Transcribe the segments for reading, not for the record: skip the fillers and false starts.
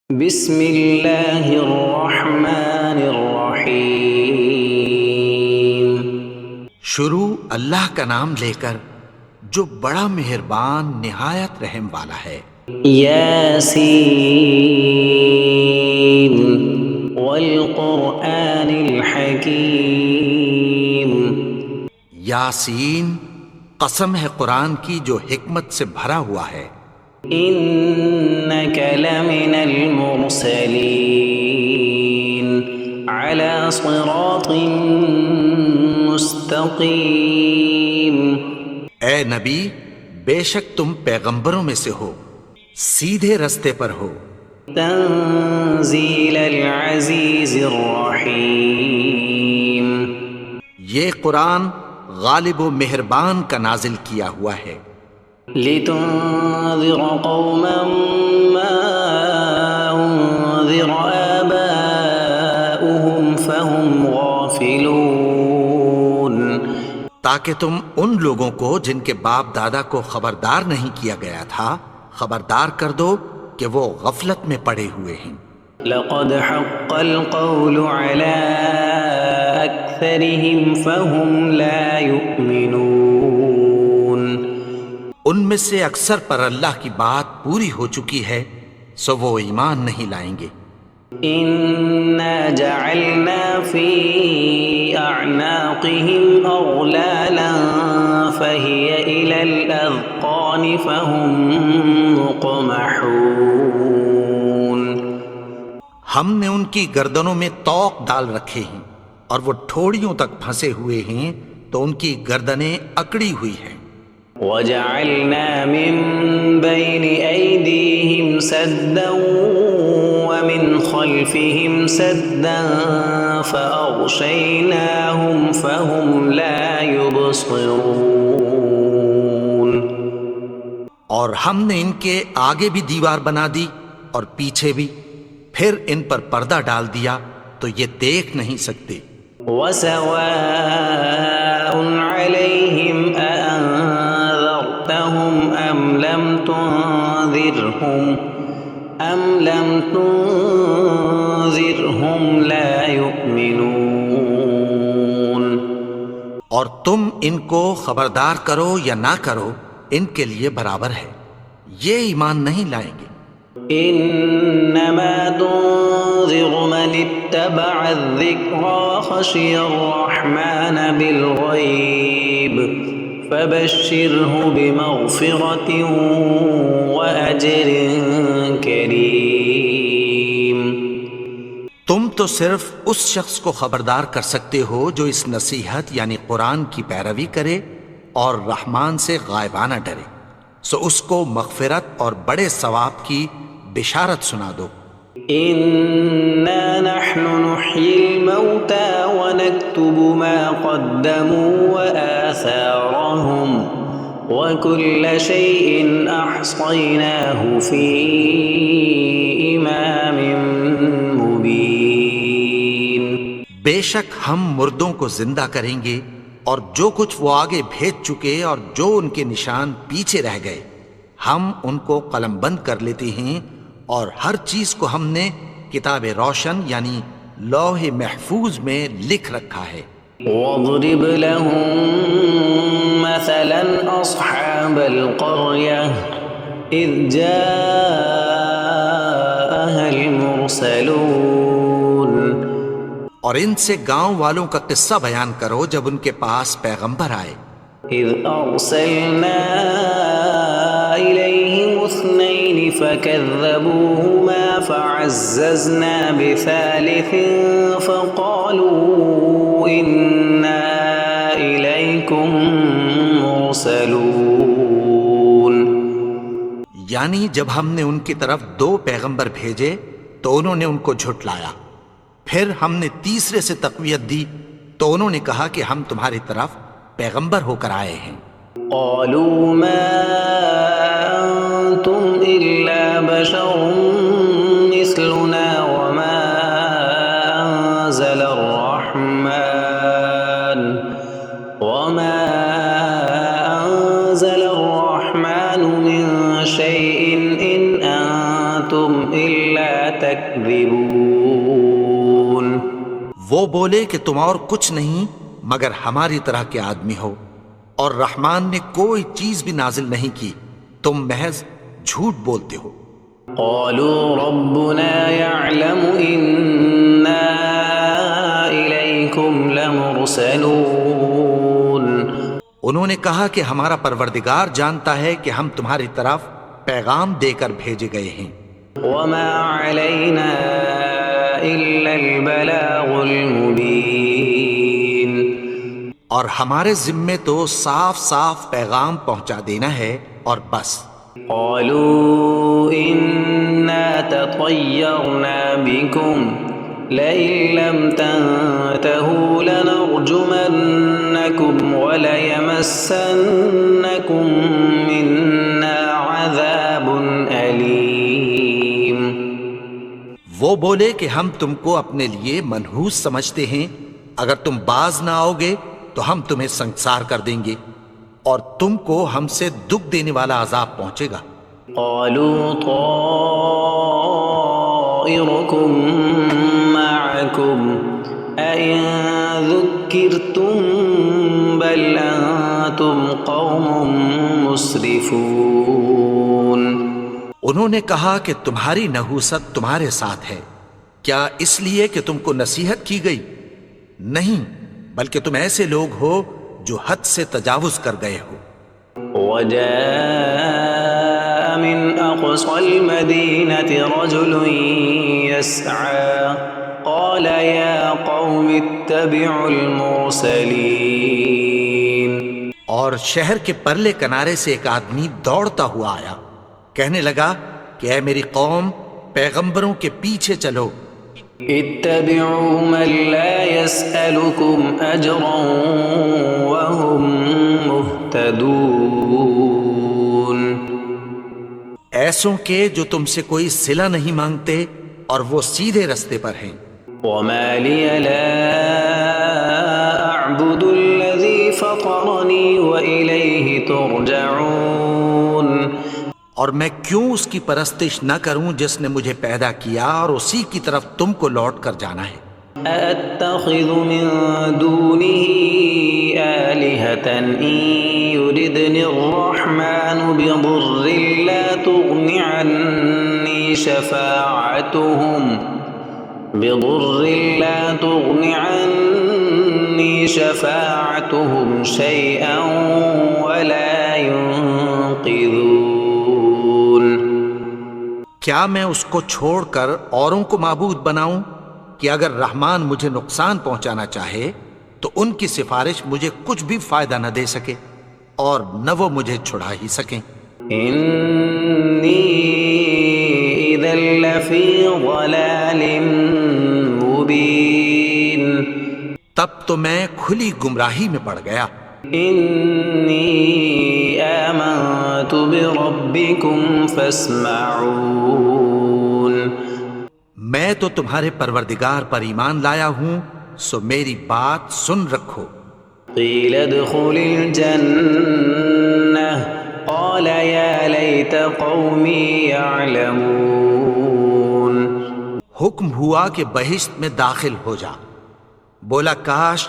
بسم اللہ الرحمن الرحیم۔ شروع اللہ کا نام لے کر جو بڑا مہربان نہایت رحم والا ہے۔ یاسین والقرآن الحکیم۔ یاسین، قسم ہے قرآن کی جو حکمت سے بھرا ہوا ہے۔ انک لمن المرسلین علی صراط مستقیم۔ اے نبی، بے شک تم پیغمبروں میں سے ہو، سیدھے رستے پر ہو۔ تنزیل العزیز الرحیم۔ یہ قرآن غالب و مہربان کا نازل کیا ہوا ہے۔ لتنذر قوما ما انذر آباؤهم فهم غافلون۔ تاکہ تم ان لوگوں کو جن کے باپ دادا کو خبردار نہیں کیا گیا تھا خبردار کر دو کہ وہ غفلت میں پڑے ہوئے ہیں۔ لقد حق القول على أكثرهم فهم لا يؤمنون۔ ان میں سے اکثر پر اللہ کی بات پوری ہو چکی ہے سو وہ ایمان نہیں لائیں گے۔ إنا جعلنا في أعناقهم أغلالا فهي إلى الأذقان فهم مقمحون۔ ہم نے ان کی گردنوں میں طوق ڈال رکھے ہیں اور وہ ٹھوڑیوں تک پھنسے ہوئے ہیں تو ان کی گردنیں اکڑی ہوئی ہیں۔ وجعلنا من بين أيديهم سدا ومن خلفهم سدا فأغشيناهم فهم لا يبصرون۔ اور ہم نے ان کے آگے بھی دیوار بنا دی اور پیچھے بھی، پھر ان پر پردہ ڈال دیا تو یہ دیکھ نہیں سکتے۔ وسواء عليهم أأنذرتهم أم لم تنذرهم لا يؤمنون۔ اور تم ان کو خبردار کرو یا نہ کرو ان کے لیے برابر ہے، یہ ایمان نہیں لائیں گے۔ انما تنذر من اتبع الذکر وخشی الرحمن بالغیب فبشرہ بمغفرۃ واجر کریم۔ تم تو صرف اس شخص کو خبردار کر سکتے ہو جو اس نصیحت یعنی قرآن کی پیروی کرے اور رحمان سے غائبانہ ڈرے، سو اس کو مغفرت اور بڑے ثواب کی بشارت سنا دو۔ انا نحن نحيي الموتى ونكتب ما قدموا وآثارهم وكل شيء احصيناه في امام مبين۔ بے شک ہم مردوں کو زندہ کریں گے اور جو کچھ وہ آگے بھیج چکے اور جو ان کے نشان پیچھے رہ گئے ہم ان کو قلم بند کر لیتے ہیں، اور ہر چیز کو ہم نے کتاب روشن یعنی لوح محفوظ میں لکھ رکھا ہے۔ واضرب لهم مثلا اصحاب القرية اذ جاءها المرسلون۔ اور ان سے گاؤں والوں کا قصہ بیان کرو جب ان کے پاس پیغمبر آئے۔ اذ ارسلنا الیہم اثنین فکذبوہما فعززنا بثالث فقالوا انا الیکم مرسلون۔ یعنی جب ہم نے ان کی طرف 2 پیغمبر بھیجے تو انہوں نے ان کو جھٹلایا، پھر ہم نے تیسرے سے تقویت دی تو انہوں نے کہا کہ ہم تمہاری طرف پیغمبر ہو کر آئے ہیں۔ قالوا ما انتم الا بشر مثلنا وما انزل الرحمن من شيء ان انتم الا تكذبون وہ بولے کہ تم اور کچھ نہیں مگر ہماری طرح کے آدمی ہو، اور رحمان نے کوئی چیز بھی نازل نہیں کی، تم محض جھوٹ بولتے ہو۔ قالوا ربنا يعلم إنا إليكم لمرسلون انہوں نے کہا کہ ہمارا پروردگار جانتا ہے کہ ہم تمہاری طرف پیغام دے کر بھیجے گئے ہیں، وما علينا إلا البلاغ المبين اور ہمارے ذمے تو صاف صاف پیغام پہنچا دینا ہے اور بس۔ قالوا إنا تطيرنا بكم لئن لم تنتهوا لنرجمنكم وليمسنكم منا عذاب أليم وہ بولے کہ ہم تم کو اپنے لیے منحوس سمجھتے ہیں، اگر تم باز نہ آؤ گے تو ہم تمہیں سنگسار کر دیں گے اور تم کو ہم سے دکھ دینے والا عذاب پہنچے گا۔ قالوا طائركم معكم أئن ذكرتم بل أنتم قوم مسرفون انہوں نے کہا کہ تمہاری نحوست تمہارے ساتھ ہے، کیا اس لیے کہ تم کو نصیحت کی گئی؟ نہیں، بلکہ تم ایسے لوگ ہو جو حد سے تجاوز کر گئے ہو۔ وجاء من أقصى المدينة رجل يسعى قال يا قوم اتبعوا المرسلين اور شہر کے پرلے کنارے سے ایک آدمی دوڑتا ہوا آیا، کہنے لگا کہ اے میری قوم، پیغمبروں کے پیچھے چلو۔ اتبعوا من لا يسألكم أجرا وهم مهتدون ایسوں کے جو تم سے کوئی صلہ نہیں مانگتے اور وہ سیدھے رستے پر ہیں۔ وما لي لا أعبد الذي فطرني وإليه ترجعون اور میں کیوں اس کی پرستش نہ کروں جس نے مجھے پیدا کیا اور اسی کی طرف تم کو لوٹ کر جانا ہے۔ أأتخذ من دونه آلهة إن يردني الرحمن بضر لا تغن عني شفاعتهم شيئا ولا ينقذون کیا میں اس کو چھوڑ کر اوروں کو معبود بناؤں کہ اگر رحمان مجھے نقصان پہنچانا چاہے تو ان کی سفارش مجھے کچھ بھی فائدہ نہ دے سکے اور نہ وہ مجھے چھڑا ہی سکیں۔ إني إذا لفي ضلال مبين تب تو میں کھلی گمراہی میں پڑ گیا۔ إني آمنت بربكم فاسمعون میں تو تمہارے پروردگار پر ایمان لایا ہوں، سو میری بات سن رکھو۔ قيل ادخل الجنة قال يا ليت قومي يعلمون حکم ہوا کہ بہشت میں داخل ہو جا، بولا کاش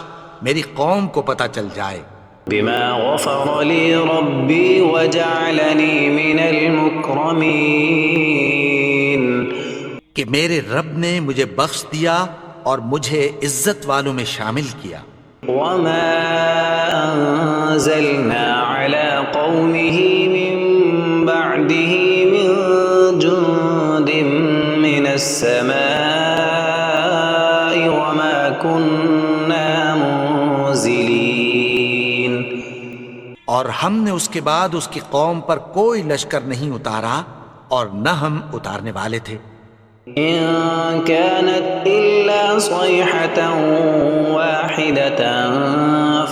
میری قوم کو پتہ چل جائے۔ بما غفر لي ربي وجعلني من المكرمين کہ میرے رب نے مجھے بخش دیا اور مجھے عزت والوں میں شامل کیا۔ وما أنزلنا على قومه من بعده من جند من السماء وما كنا منزلين اور ہم نے اس کے بعد اس کی قوم پر کوئی لشکر نہیں اتارا اور نہ ہم اتارنے والے تھے۔ إن كانت إلا صيحة واحدة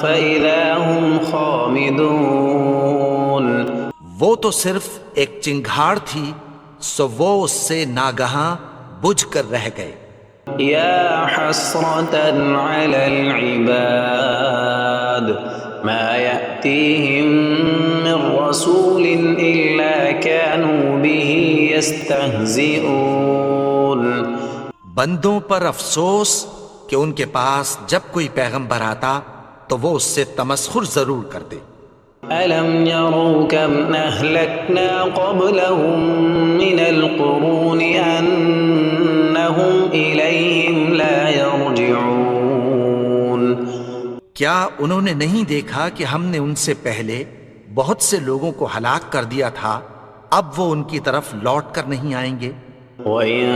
فإذا هم خامدون وہ تو صرف ایک چنگھاڑ تھی، سو وہ اس سے ناگہاں بجھ کر رہ گئے۔ يا حسرة على العباد ما يأتيهم من رسول إلا كانوا به يستهزئون بندوں پر افسوس کہ ان کے پاس جب کوئی پیغمبر آتا تو وہ اس سے تمسخر ضرور کرتے۔ ألم يروا كم أهلكنا قبلهم من القرون أنهم إليهم لا يرجعون کیا انہوں نے نہیں دیکھا کہ ہم نے ان سے پہلے بہت سے لوگوں کو ہلاک کر دیا تھا، اب وہ ان کی طرف لوٹ کر نہیں آئیں گے؟ وَإِن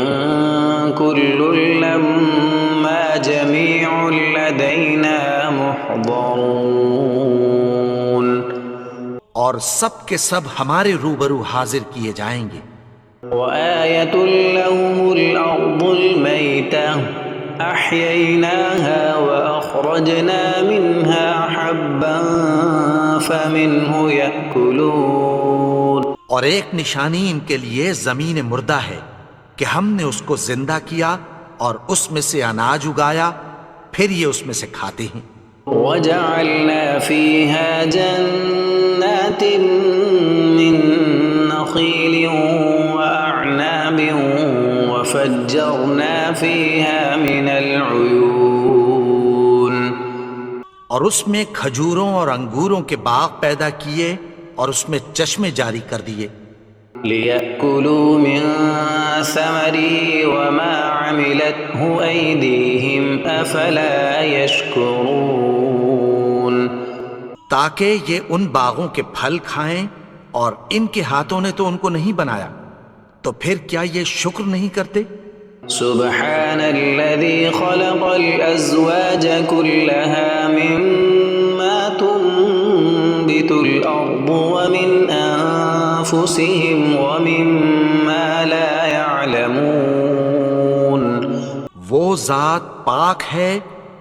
كُلٌّ لَّمَّا جَمِيعٌ لَّدَيْنَا مُحْضَرُونَ اور سب کے سب ہمارے روبرو حاضر کیے جائیں گے۔ وَآيَةٌ لَّهُمُ الْأَرْضُ الْمَيْتَةُ أَحْيَيْنَاهَا وَأَخْرَجْنَا مِنْهَا حَبًّا فَمِنْهُ يَأْكُلُونَ اور ایک نشانی ان کے لیے زمین مردہ ہے کہ ہم نے اس کو زندہ کیا اور اس میں سے اناج اگایا، پھر یہ اس میں سے کھاتے ہیں۔ وَجَعَلْنَا فِيهَا جَنَّاتٍ مِّن نَّخِيلٍ وَأَعْنَابٍ وَفَجَّرْنَا فِيهَا مِنَ الْعُيُونِ اور اس میں کھجوروں اور انگوروں کے باغ پیدا کیے اور اس میں چشمے جاری کر دیے، لِيَأْكُلُوا مِن ثَمَرِهِ وَمَا عَمِلَتْهُ أَيْدِيهِمْ أَفَلَا يَشْكُرُونَ تاکہ یہ ان باغوں کے پھل کھائیں، اور ان کے ہاتھوں نے تو ان کو نہیں بنایا، تو پھر کیا یہ شکر نہیں کرتے؟ سبحان الذي خلق الأزواج كلها مما تنبت الأرض ومن أنفسهم ومما لا يعلمون وہ ذات پاک ہے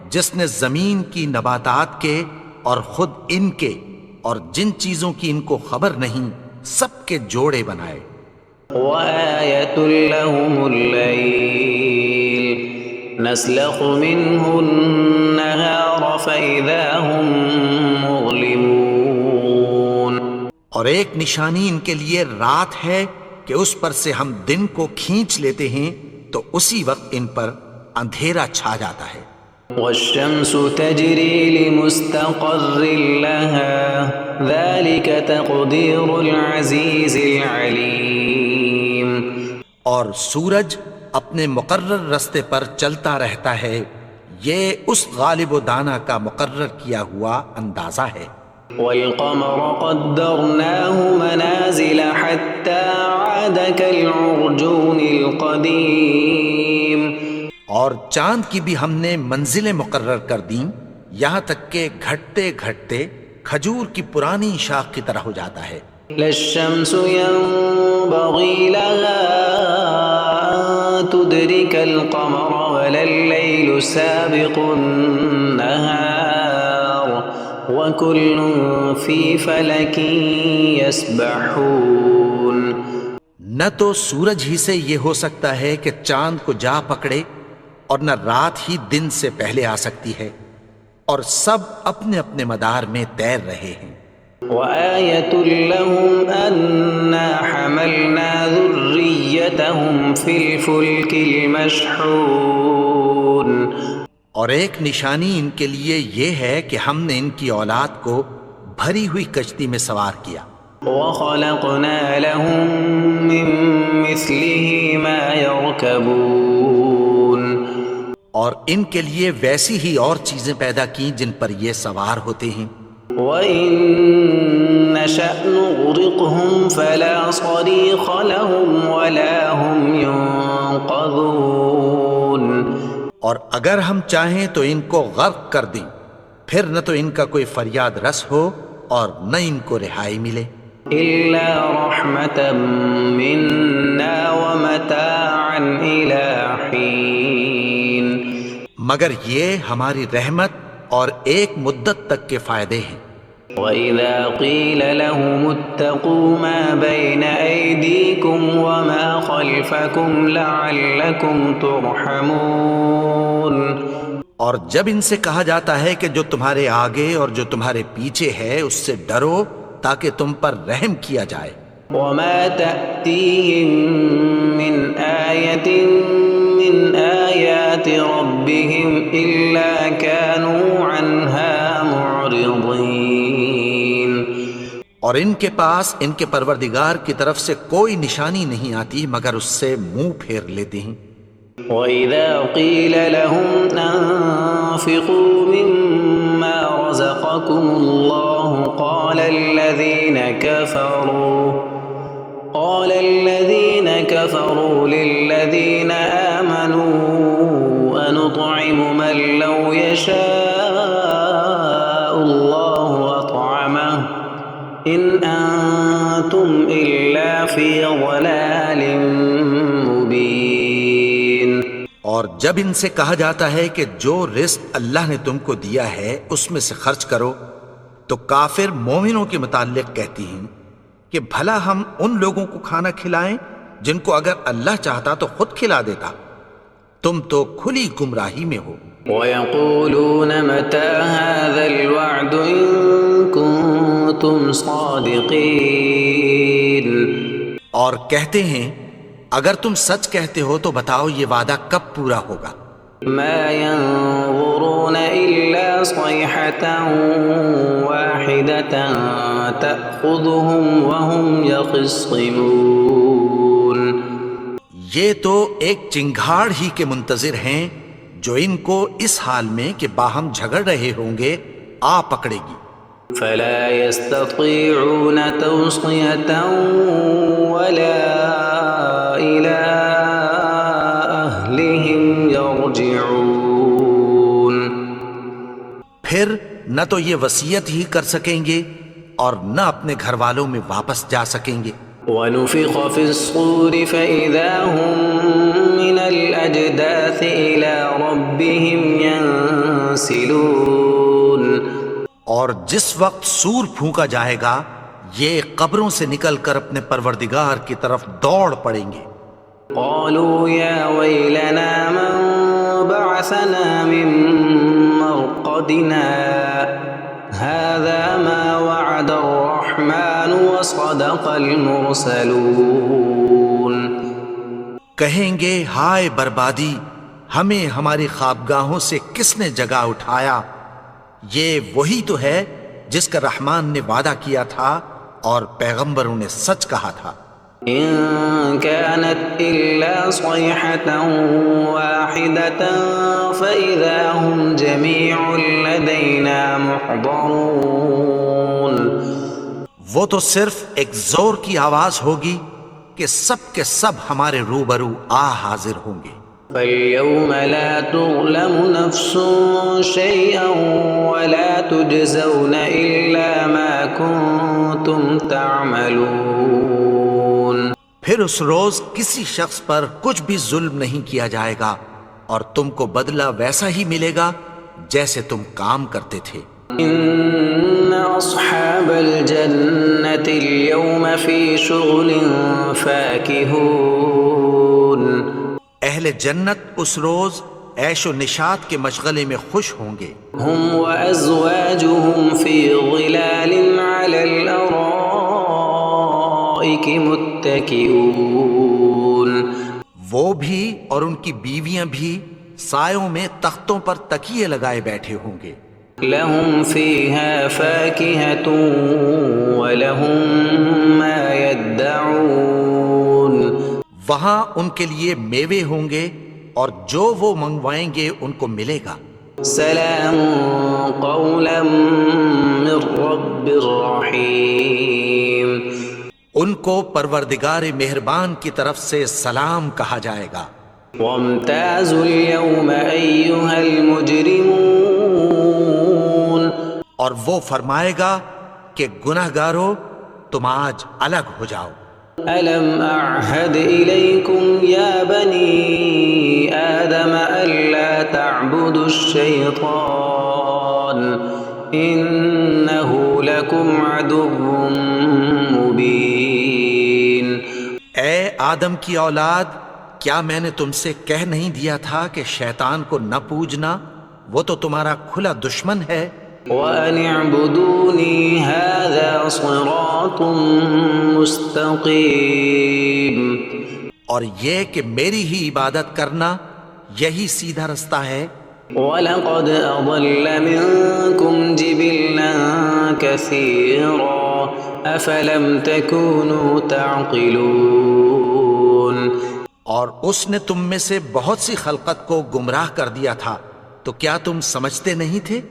جس نے زمین کی نباتات کے اور خود ان کے اور جن چیزوں کی ان کو خبر نہیں سب کے جوڑے بنائے۔ وآية لهم الليل نسلخ منه النهار فإذا هم مظلمون اور ایک نشانی ان کے لیے رات ہے کہ اس پر سے ہم دن کو کھینچ لیتے ہیں تو اسی وقت ان پر اندھیرا چھا جاتا ہے۔ والشمس تجري لمستقر لها ذلك تقدير العزيز العليم اور سورج اپنے مقرر رستے پر چلتا رہتا ہے، یہ اس غالب و دانا کا مقرر کیا ہوا اندازہ ہے۔ والقمر قدرناه منازل حتى عاد كالعرجون القديم اور چاند کی بھی ہم نے منزلیں مقرر کر دیں، یہاں تک کہ گھٹتے گھٹتے کھجور کی پرانی شاخ کی طرح ہو جاتا ہے۔ لا الشمس ينبغي لها أن تدرك القمر ولا الليل سابق النهار وكل في فلك يسبحون نہ تو سورج ہی سے یہ ہو سکتا ہے کہ چاند کو جا پکڑے، اور نہ رات ہی دن سے پہلے آ سکتی ہے، اور سب اپنے اپنے مدار میں تیر رہے ہیں۔ وآية لهم أنا حملنا ذريتهم في الفلك المشحون اور ایک نشانی ان کے لیے یہ ہے کہ ہم نے ان کی اولاد کو بھری ہوئی کشتی میں سوار کیا۔ وخلقنا لهم من مثله ما يركبون اور ان کے لیے ویسی ہی اور چیزیں پیدا کی جن پر یہ سوار ہوتے ہیں۔ وَإِن نَّشَأْ نُغْرِقْهُمْ فَلَا صَرِيخَ لَهُمْ وَلَا هُمْ يُنقَذُونَ اور اگر ہم چاہیں تو ان کو غرق کر دیں، پھر نہ تو ان کا کوئی فریاد رس ہو اور نہ ان کو رہائی ملے۔ إِلَّا رَحْمَةً مِّنَّا وَمَتَاعًا إِلَىٰ حِينٍ مگر یہ ہماری رحمت اور ایک مدت تک کے فائدے ہیں۔ وَإِذَا قِيلَ لَهُمُ اتَّقُوا مَا بَيْنَ أَيْدِيكُمْ وَمَا خَلْفَكُمْ لَعَلَّكُمْ تُرْحَمُونَ اور جب ان سے کہا جاتا ہے کہ جو تمہارے آگے اور جو تمہارے پیچھے ہے اس سے ڈرو تاکہ تم پر رحم کیا جائے۔ وما تأتيهم من آية من آيات ربهم إلا كانوا عنها معرضين۔ اور ان کے پاس ان کے پروردگار کی طرف سے کوئی نشانی نہیں آتی مگر اس سے منہ پھیر لیتے ہیں۔ وَإِذَا قِيلَ لَهُمْ أَنفِقُوا مِمَّا رَزَقَكُمُ اللَّهُ قَالَ الَّذِينَ كَفَرُوا لِلَّذِينَ آمَنُوا أَنُطْعِمُ مَن لَّوْ يَشَاءُ اللَّهُ أَطْعَمَهُ إِنْ أَنتُمْ إِلَّا فِي ضَلَالٍ مُّبِينٍ۔ اور جب ان سے کہا جاتا ہے کہ جو رزق اللہ نے تم کو دیا ہے اس میں سے خرچ کرو، تو کافر مومنوں کے متعلق کہتی ہیں کہ بھلا ہم ان لوگوں کو کھانا کھلائیں جن کو اگر اللہ چاہتا تو خود کھلا دیتا، تم تو کھلی گمراہی میں ہو۔ وَيَقُولُونَ مَتَى هَذَا الْوَعْدُ إِن كُنتُمْ صَادِقِينَ۔ اور کہتے ہیں اگر تم سچ کہتے ہو تو بتاؤ یہ وعدہ کب پورا ہوگا؟ مَا يَنظُرُونَ إِلَّا صَيْحَةً وَاحِدَةً تَأْخُذُهُمْ وَهُمْ يَخِصِّمُونَ۔ یہ تو ایک چنگھاڑ ہی کے منتظر ہیں جو ان کو اس حال میں کہ باہم جھگڑ رہے ہوں گے آ پکڑے گی۔ فَلَا يَسْتَطِيعُونَ تَوْصِيَةً وَلَا إِلَىٰ أَهْلِهِمْ يَرْجِعُونَ۔ پھر نہ تو یہ وصیت ہی کر سکیں گے اور نہ اپنے گھر والوں میں واپس جا سکیں گے۔ وَنُفِخَ فِي الصُّورِ فَإِذَا هُم مِّنَ الْأَجْدَاثِ إِلَىٰ رَبِّهِمْ يَنسِلُونَ۔ اور جس وقت سور پھونکا جائے گا یہ قبروں سے نکل کر اپنے پروردگار کی طرف دوڑ پڑیں گے۔ قالوا يا ويلنا من بعثنا من مرقدنا هذا ما وعد الرحمن وصدق المرسلون۔ کہیں گے ہائے بربادی، ہمیں ہماری خوابگاہوں سے کس نے جگا اٹھایا؟ یہ وہی تو ہے جس کا رحمان نے وعدہ کیا تھا اور پیغمبروں نے سچ کہا تھا۔ إن كانت إلا صيحة واحدة فإذا هم جميع لدينا محضرون۔ وہ تو صرف ایک زور کی آواز ہوگی کہ سب کے سب ہمارے روبرو حاضر ہوں گے۔ فَالْيَوْمَ لَا تُظْلَمُ نَفْسٌ شَيْئًا وَلَا تُجْزَوْنَ إِلَّا مَا كُنتُمْ تَعْمَلُونَ۔ پھر اس روز کسی شخص پر کچھ بھی ظلم نہیں کیا جائے گا اور تم کو بدلہ ویسا ہی ملے گا جیسے تم کام کرتے تھے۔ إِنَّ أَصْحَابَ الْجَنَّةِ الْيَوْمَ فِي شُغُلٍ فَاكِهُونَ۔ اہل جنت اس روز عیش و نشاط کے مشغلے میں خوش ہوں گے۔ هُمْ وَأَزْوَاجُهُمْ فِي ظِلَالٍ عَلَى الْأَرَائِكِ مُتَّكِئُونَ۔ وہ بھی اور ان کی بیویاں بھی سایوں میں تختوں پر تکیے لگائے بیٹھے ہوں گے۔ لَهُمْ فِيهَا فَاكِهَةٌ وَلَهُمْ مَا يَدَّعُونَ۔ وہاں ان کے لیے میوے ہوں گے اور جو وہ منگوائیں گے ان کو ملے گا۔ سلام قولا من رب الرحیم۔ ان کو پروردگار مہربان کی طرف سے سلام کہا جائے گا۔ وامتازوا اليوم ایھا المجرمون۔ اور وہ فرمائے گا کہ گنہگارو تم آج الگ ہو جاؤ۔ ألم أعهد إليكم يا بني آدم ألا تعبدوا الشيطان إنه لكم عدو مبين۔ اے آدم کی اولاد، کیا میں نے تم سے کہہ نہیں دیا تھا کہ شیطان کو نہ پوجنا؟ وہ تو تمہارا کھلا دشمن ہے. وَأَنِ اعْبُدُونِي هَذَا صِرَاطٌ مُسْتَقِيمٌ. اور یہ کہ میری ہی عبادت کرنا یہی سیدھا رستہ ہے. وَلَقَدْ أَضَلَّ مِنكُمْ جِبِلًّا كَثِيرًا أَفَلَمْ تَكُونُوا تَعْقِلُونَ. اور اس نے تم میں سے بہت سی خلقت کو گمراہ کر دیا تھا، تو کیا تم سمجھتے نہیں تھے؟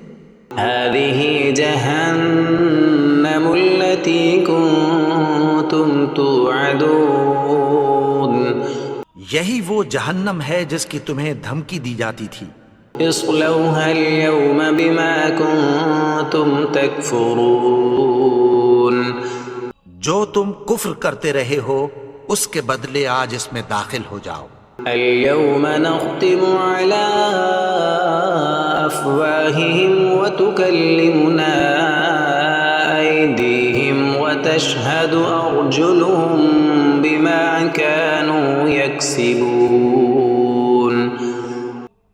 هَذِهِ جَهَنَّمُ الَّتِي كُنتُمْ تُوعَدُونَ. یہی وہ جہنم ہے جس کی تمہیں دھمکی دی جاتی تھی. اصلوها اليوم بما كنتم تكفرون. جو تم کفر کرتے رہے ہو اس کے بدلے آج اس میں داخل ہو جاؤ. اليوم نختم على أفواههم وتكلمنا أيديهم وتشهد أرجلهم بما كانوا يكسبون.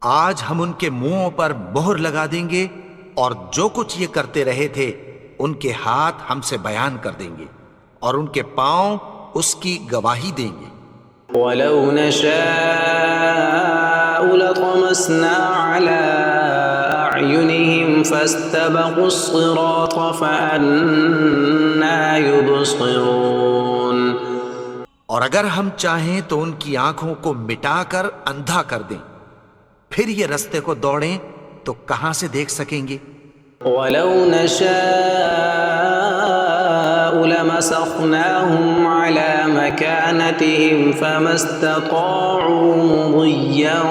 آج ہم ان کے منہوں پر مہر لگا دیں گے اور جو کچھ یہ کرتے رہے تھے ان کے ہاتھ ہم سے بیان کر دیں گے اور ان کے پاؤں اس کی گواہی دیں گے. وَلَوْ نَشَاءُ لَطَمَسْنَا عَلَىٰ أَعْيُنِهِمْ فَاسْتَبَقُوا الصِّرَاطَ فَأَنَّىٰ يُبْصِرُونَ. اور اگر ہم چاہیں تو ان کی آنکھوں کو مٹا کر اندھا کر دیں، پھر یہ رستے کو دوڑیں تو کہاں سے دیکھ سکیں گے؟ وَلَوْ نَشَاءُ لَمَسَخْنَاهُمْ عَلَىٰ مَكَانَتِهِمْ فَمَا اسْتَطَاعُوا مُضِيًّا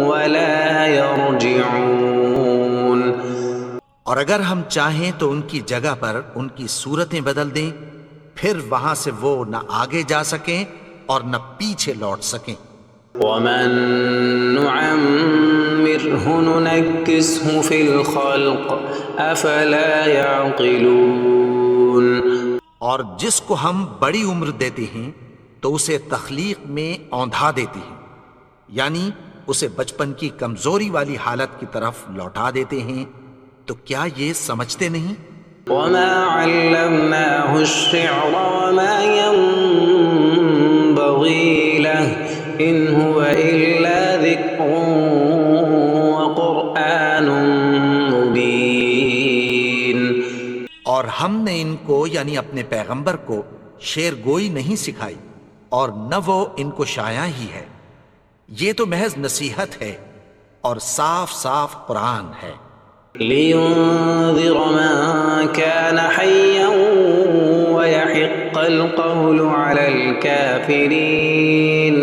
وَلَا يَرْجِعُونَ. اور اگر ہم چاہیں تو ان کی جگہ پر ان کی صورتیں بدل دیں، پھر وہاں سے وہ نہ آگے جا سکیں اور نہ پیچھے لوٹ سکیں. وَمَن نُعَمِّرْهُ نُنَكِّسْهُ فِي الْخَلْقِ أَفَلَا يَعْقِلُونَ. اور جس کو ہم بڑی عمر دیتے ہیں تو اسے تخلیق میں اوندھا دیتے ہیں، یعنی اسے بچپن کی کمزوری والی حالت کی طرف لوٹا دیتے ہیں. تو کیا یہ سمجھتے نہیں؟ وَمَا عَلَّمْنَاهُ الشِّعْرَ وَمَا يَنبَغِي لَهُ إِنْ هُوَ إِلَّا ذِكْرٌ وَقُرْآنٌ مُبِينٌ. اور ہم نے ان کو یعنی اپنے پیغمبر کو شعر گوئی نہیں سکھائی اور نہ وہ ان کو شایع ہی ہے. یہ تو محض نصیحت ہے اور صاف صاف قرآن ہے. لِيُنذِرَ مَن كَانَ حَيًّا وَيَحِقَّ الْقَوْلُ عَلَى الْكَافِرِينَ.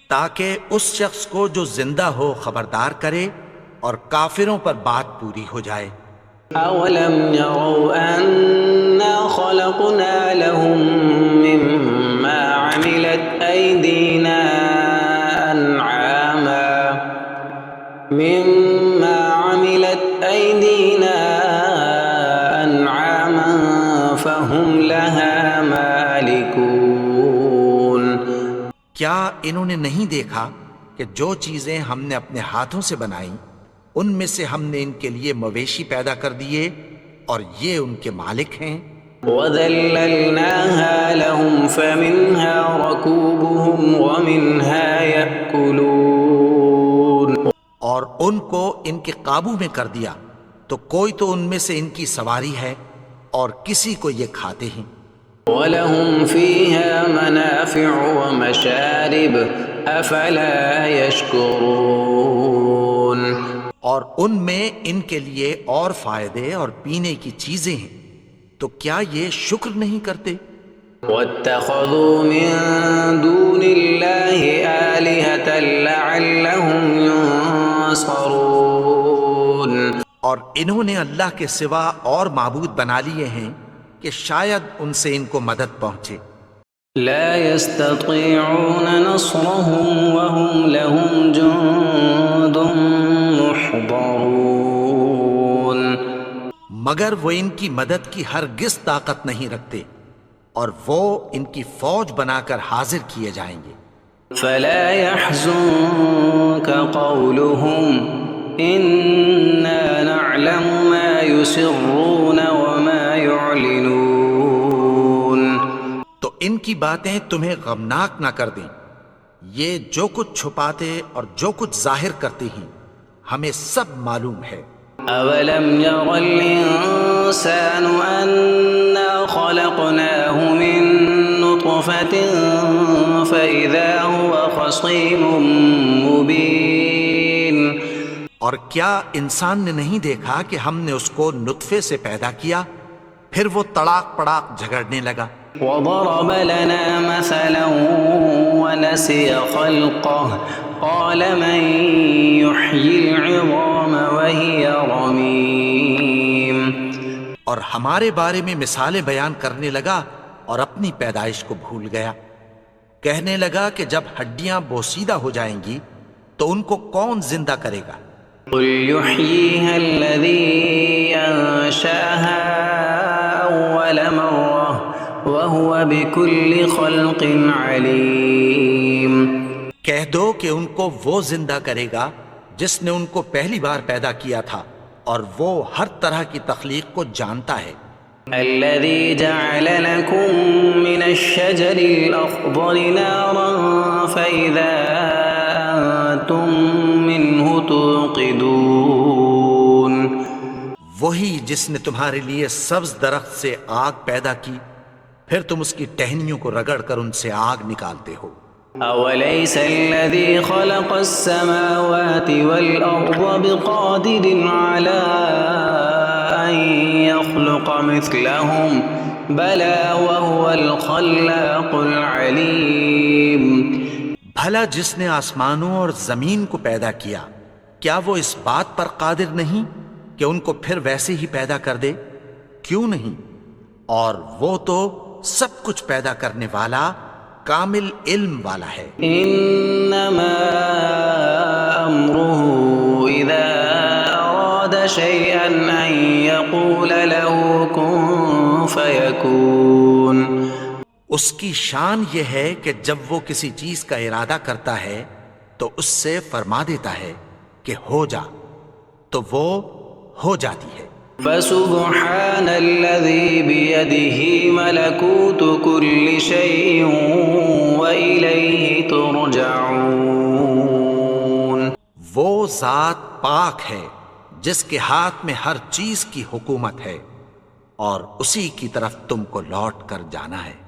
تاکہ اس شخص کو جو زندہ ہو خبردار کرے اور کافروں پر بات پوری ہو جائے. أَوَلَمْ يَرَوْا أَنَّا خَلَقْنَا لَهُم مِّمَّا عَمِلَتْ أَيْدِينَا أَنْعَامًا فَهُمْ لَهَا مَالِكُونَ. کیا انہوں نے نہیں دیکھا کہ جو چیزیں ہم نے اپنے ہاتھوں سے بنائیں ان میں سے ہم نے ان کے لیے مویشی پیدا کر دیے اور یہ ان کے مالک ہیں. وَذَلَّلْنَاهَا لَهُمْ فَمِنْهَا رَكُوبُهُمْ وَمِنْهَا يَأْكُلُونَ. اور ان کو ان کے قابو میں کر دیا تو کوئی تو ان میں سے ان کی سواری ہے اور کسی کو یہ کھاتے ہیں. وَلَهُمْ فِيهَا مَنَافِعُ وَمَشَارِبُ أَفَلَا يَشْكُرُونَ. اور ان میں ان کے لیے اور فائدے اور پینے کی چیزیں ہیں، تو کیا یہ شکر نہیں کرتے؟ وَاتَّخَذُوا مِن دُونِ اللَّهِ آلِهَةً لَعَلَّهُمْ يُنصَرُونَ. اور انہوں نے اللہ کے سوا اور معبود بنا لیے ہیں کہ شاید ان سے ان کو مدد پہنچے. لا يستطيعون نصرهم وهم لهم جند محضرون. مگر وہ ان کی مدد کی ہرگز طاقت نہیں رکھتے اور وہ ان کی فوج بنا کر حاضر کیے جائیں گے. فلا يحزنك قولهم إنا نعلم ما يسرون وما يعلنون. تو ان کی باتیں تمہیں غمناک نہ کر دیں، یہ جو کچھ چھپاتے اور جو کچھ ظاہر کرتے ہیں ہمیں سب معلوم ہے۔ أولم ير الإنسان أنا خلقناه من نطفة فإذا هو خصيم مبين. اور کیا انسان نے نہیں دیکھا کہ ہم نے اس کو نطفے سے پیدا کیا پھر وہ تڑاک پڑاک جھگڑنے لگا۔ وضرب لنا مثلا ونسي خلقه قال من يحيي العظام وهي رميم. اور ہمارے بارے میں مثالیں بیان کرنے لگا اور اپنی پیدائش کو بھول گیا، کہنے لگا کہ جب ہڈیاں بوسیدہ ہو جائیں گی تو ان کو کون زندہ کرے گا؟ قل يحييها الذي أنشأها أول مرة وهو بكل خلق عليم. کہہ دو کہ ان کو وہ زندہ کرے گا جس نے ان کو پہلی بار پیدا کیا تھا اور وہ ہر طرح کی تخلیق کو جانتا ہے۔ الذي جعل لكم من الشجر الأخضر نارا فإذا أنتم منه توقدون. وہی جس نے تمہارے لیے سبز درخت سے آگ پیدا کی پھر تم اس کی ٹہنیوں کو رگڑ کر ان سے آگ نکالتے ہو۔ أوليس الذي خلق السماوات والأرض بقادر على أن يخلق مثلهم بلى وهو الخلاق العليم. بھلا جس نے آسمانوں اور زمین کو پیدا کیا کیا وہ اس بات پر قادر نہیں کہ ان کو پھر ویسے ہی پیدا کر دے؟ کیوں نہیں؟ اور وہ تو سب کچھ پیدا کرنے والا کامل علم والا ہے۔ انما امره اذا اراد شيئا ان يقول له كن فيكون. اس کی شان یہ ہے کہ جب وہ کسی چیز کا ارادہ کرتا ہے تو اس سے فرما دیتا ہے کہ ہو جا، تو وہ ہو جاتی ہے۔ فسبحان الذي بيده ملكوت كل شيء وإليه ترجعون. وہ ذات پاک ہے جس کے ہاتھ میں ہر چیز کی حکومت ہے اور اسی کی طرف تم کو لوٹ کر جانا ہے۔